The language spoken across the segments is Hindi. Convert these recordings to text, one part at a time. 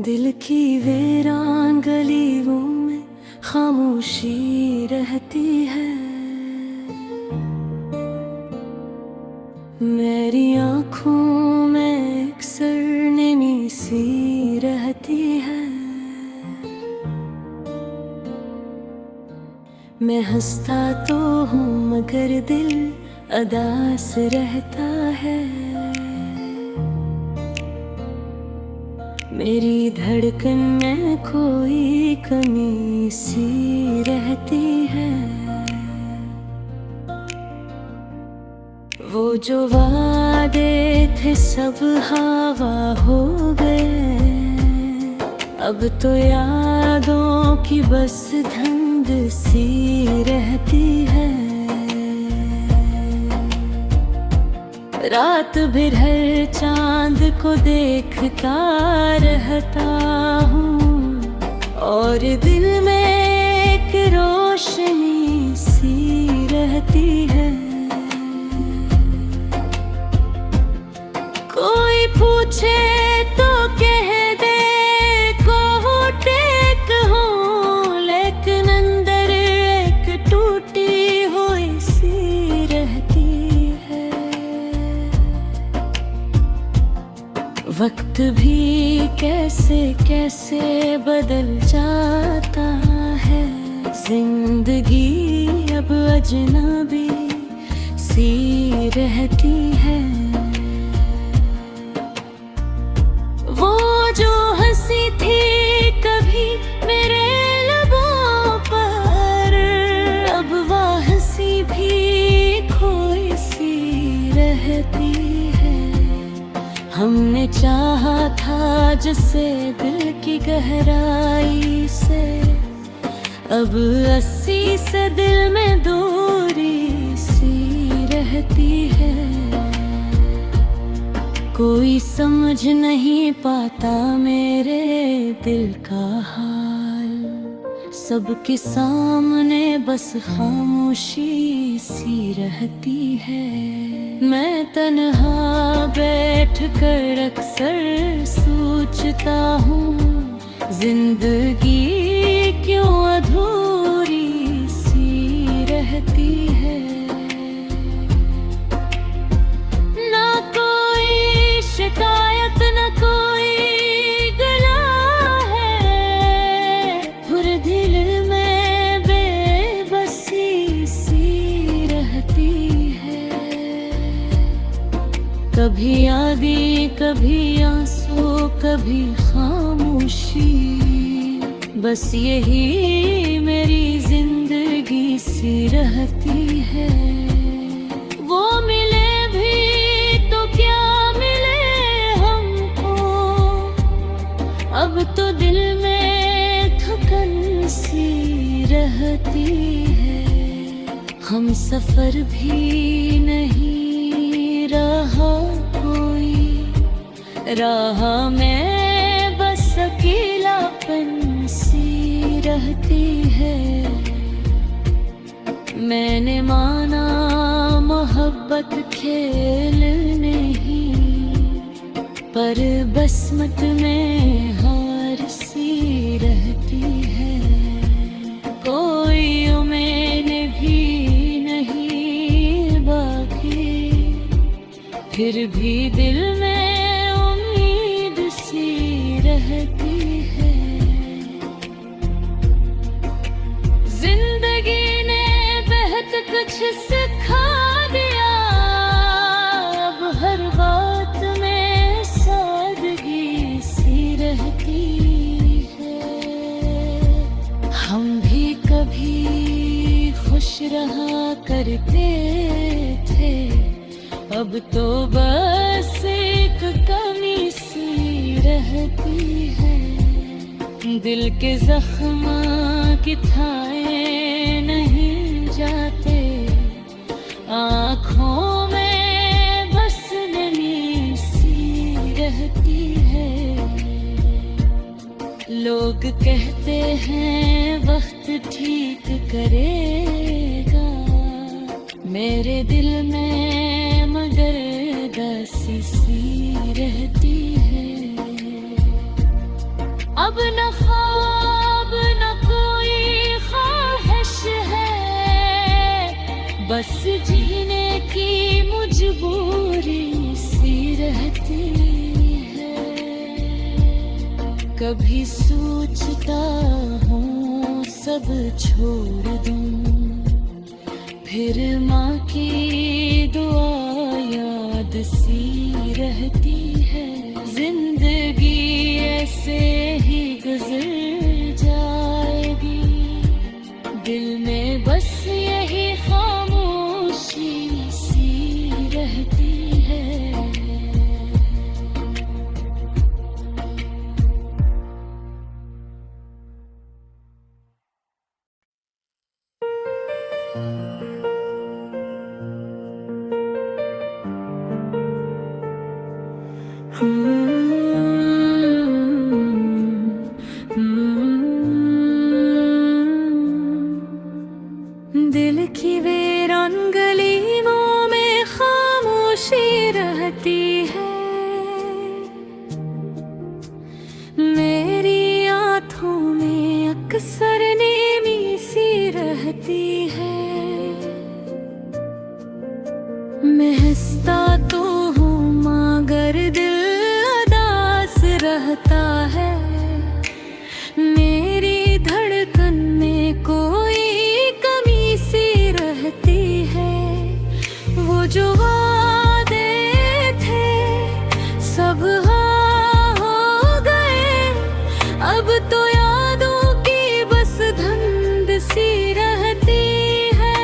दिल की वीरान गलियों में खामोशी रहती है। मेरी आँखों में एक सरनेमी सी रहती है। मैं हंसता तो हूँ मगर दिल अदास रहता है। मेरी धड़कन में कोई कमी सी रहती है। वो जो वादे थे सब हवा हो गए। अब तो यादों की बस धुंध सी रहती है। रात भर हर चांद को देखता रहता हूँ और दिल में एक रोशनी सी रहती है। कोई पूछे तो कह दे कोट एक हूँ, लेकिन अंदर एक टूटी हुई सी रहती है। वक्त भी कैसे कैसे बदल जाता है। जिंदगी अब अजनबी सी रहती है। वो जो हंसी थी कभी मेरे लबों पर, अब वह हंसी भी खोई सी रहती है। हमने चाहा था जिसे दिल की गहराई से, अब 80 से दिल में दूरी सी रहती है। कोई समझ नहीं पाता मेरे दिल का हाल, सबके सामने बस खामोशी सी रहती है। मैं तन्हा बैठ कर अक्सर सोचता हूँ, जिंदगी क्यों अधूरी सी रहती है। ना कोई शिकायत न कोई गला है, पूरे दिल में बेबसी सी रहती है। कभी आगे कभी आंसू कभी खामोशी, बस यही मेरी जिंदगी सी रहती है। वो मिले भी तो क्या मिले हमको, अब तो दिल में थकन सी रहती है। हम सफर भी नहीं रहा कोई, राह में बस अकेलापन सी रहती है। मैंने माना मोहब्बत खेल नहीं, पर बसमत में हार सी रहती है। कोई उम्मीद भी नहीं बाकी, फिर भी दिल में उम्मीद सी रहती है। जिंदगी ने बहुत कुछ सिखा दिया, अब हर बात में सादगी सी रहती है। हम भी कभी खुश रहा करते थे, अब तो बस एक कमी सी रहती है। दिल के जख्म किथाए नहीं जाते, आँखों में बस नमी सी रहती है। लोग कहते हैं वक्त ठीक करेगा, मेरे दिल में मगर दासी सी रहती है। कभी सोचता हूँ सब छोड़ दूँ, फिर माँ की दुआ याद सी रहती है। जिंदगी ऐसे ही गुजर जाएगी, दिल में बस यही खामोशी सी रहती है। दिल की वीरान गलियों में खामोशी रहती है, मेरी आँखों में अक्सर नीमी सी रहती है। मैं हंसता तो हूँ मगर दिल उदास रहता है, मेरी धड़कन में कोई कमी सी रहती है। वो जो वादे थे सब हाँ हो गए, अब तो यादों की बस धुंध सी रहती है।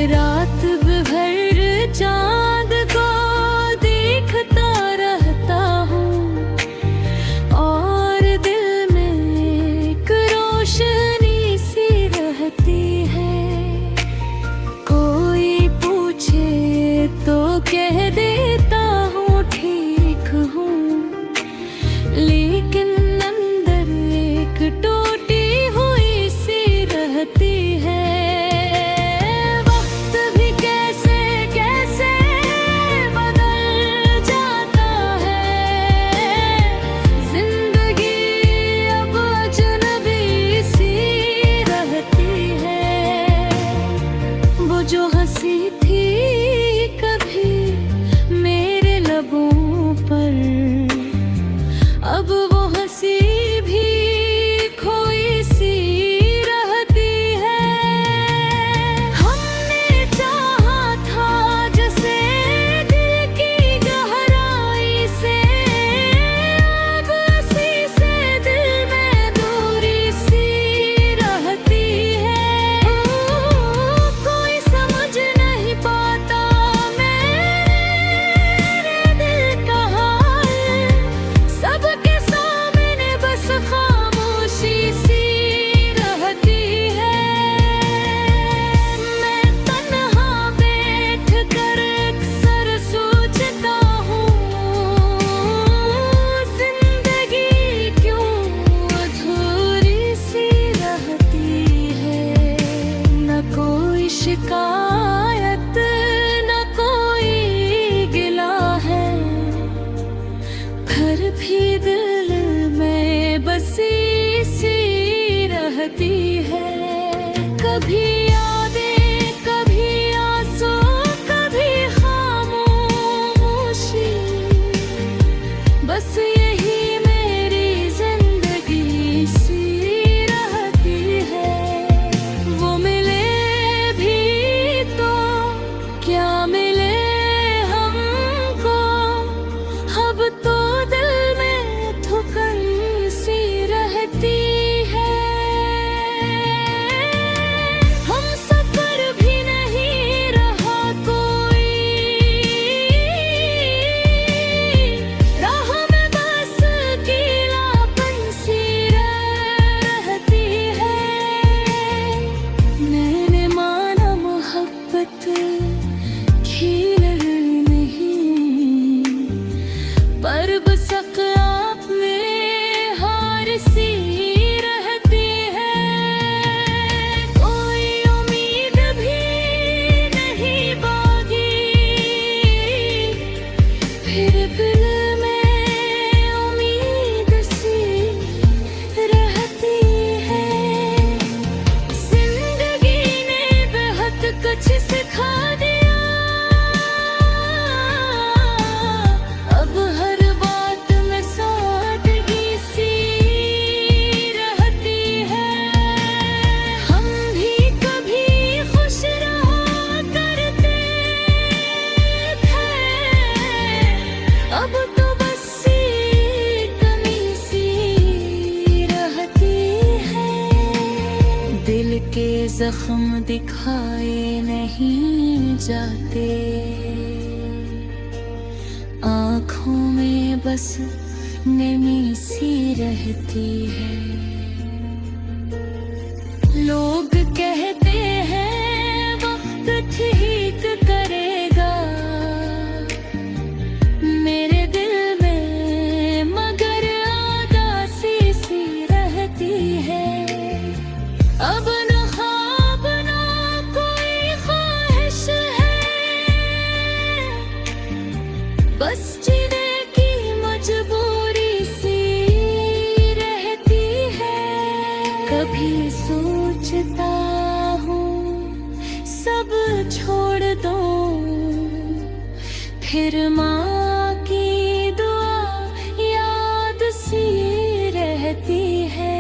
रात भर चांद को देखता रहता हूँ और दिल में एक रोशनी सी रहती है। कोई पूछे तो कह देता हूँ ठीक हूँ, लेकिन अंदर एक टूटी हुई सी रहती है। वक्त भी कैसे कैसे बदल जाता है, जिंदगी अब अजनबी सी रहती है। वो जो हंसी थी कभी मेरे लबों पर, अब वो हंसी भी खोई सी रहती है। हमने चाहा था जैसे दिल की गहराई से, अब उसी से दिल में दूरी सी रहती है। कोई समझ नहीं पाता मेरे दिल का हाल, सबके सामने बस खामोशी सी रहती है। मैं तन्हा बैठ कर अक्सर सोचता हूँ, जिंदगी क्यों अधूरी सी रहती है। न कोई शिकायत न कोई गिला है, फिर भी दिल में बसी सी रहती है। कभी यादें कभी आंसू कभी खामोशी, बस यही मेरी जिंदगी सी रहती है। वो मिले भी तो क्या मिले हमको, अब तो दिल में धुकन सी रहती है। जख्म दिखाए नहीं जाते, आँखों में बस नमी सी रहती है। लोग कहते हैं वक्त ठीक करेगा मेरे दिल में, मगर उदासी सी रहती है। अब न ख्वाब ना कोई ख्वाहिश है, बस जीने की मजबूरी सी रहती है। कभी सोचता हूँ सब छोड़ दूँ, फिर माँ की दुआ याद सी रहती है।